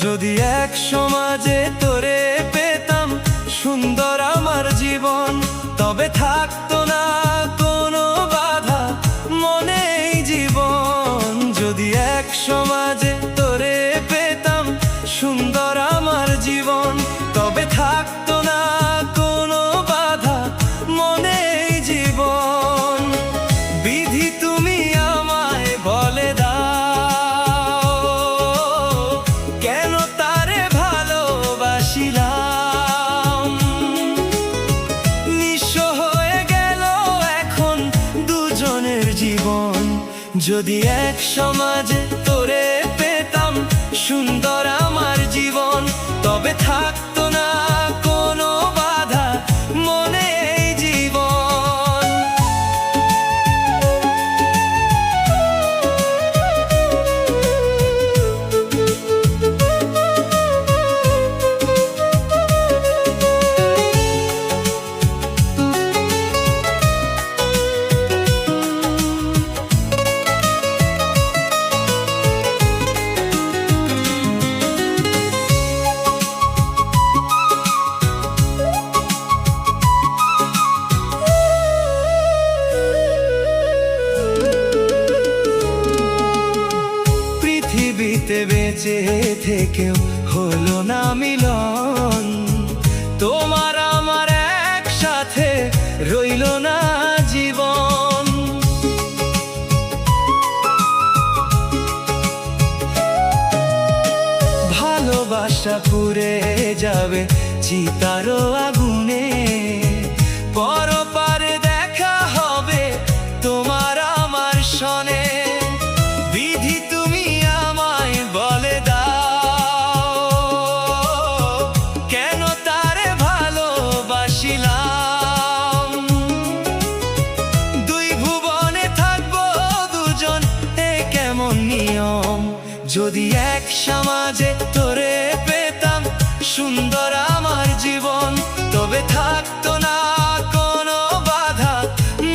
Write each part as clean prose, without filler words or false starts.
যদি এক সমাজে তোরে পেতাম সুন্দর আমার জীবন, তবে থাকতো না কোনো বাধা মনে এই জীবন। যদি এক সমাজে তোরে পেতাম সুন্দর আমার জীবন, তবে থাকতো না কোনো বাধা মনে এই জীবন। বিধি তুমি আমায় বলে যদি এক সমাজে তোরে পেতাম সুন্দর আমার জীবন, তবে থাকতো না কোনো বাধা মনে এই জীবন। বেঁচে থেকেও হলো না মিলন, তোমার আমার একসাথে রইল না জীবন। ভালোবাসা পুড়ে যাবে চিতারও আগুনে, পরপারে দেখা হবে তোমার আমার সনে। বিধি তুমি আমায় বলে দাও, কেন তারে ভালোবাসিলাম। দুই ভুবনে থাকবো দুজন, এ কেমন নিয়ম। যদি এক সমাজে তোরে পেতাম সুন্দর আমার জীবন, তবে থাকতো না কোনো বাধা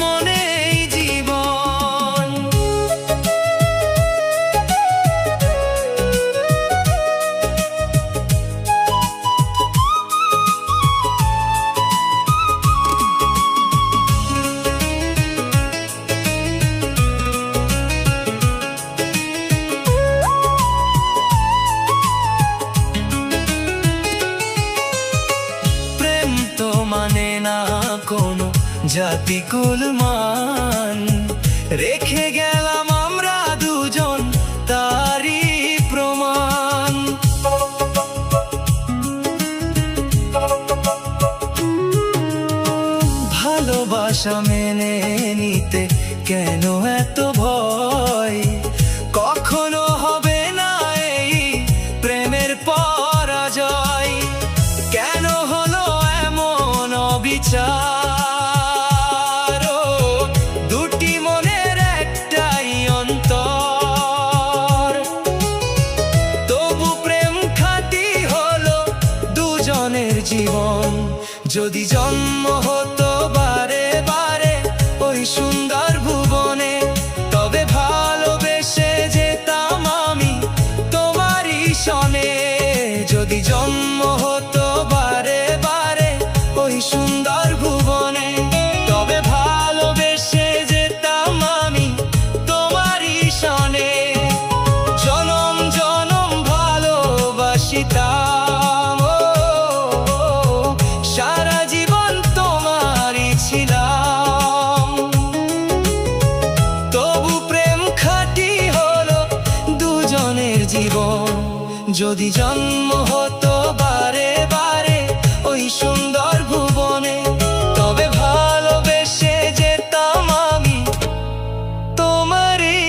মনে এই জীবন। মানে না কোনো জাতি কুলমান, রেখে গেলাম আমরা দুজন তারই প্রমাণ। ভালোবাসা মেনে নিতে কেন এত ভয়, কখনো হবে না এই প্রেমের পরাজয়। কেন হলো এমন অবিচার, দুটি মনের একটাই অন্তর। তবু প্রেম খাঁটি হলো দুজনের জীবন। যদি জন্ম হতো বারে বারে ওই সুন্দর ভুবনে, তবে ভালোবেসে যেতাম আমি তোমারই সনে। যদি জন্ম হতো বারে বারে ওই সুন্দর ভুবনে, তবে ভালোবেসে যেতাম আমি তোমারই সনে। জনম জনম ভালোবাসিতাম, সারা জীবন তোমারই ছিলাম। তবু প্রেম খাঁটি হলো দুজনের জীবন। যদি জন্ম হতো বারে বারে ওই সুন্দর ভুবনে, তবে ভালোবেসে যেতাম আমি তোমারই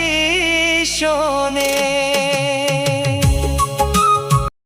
ভীষণে।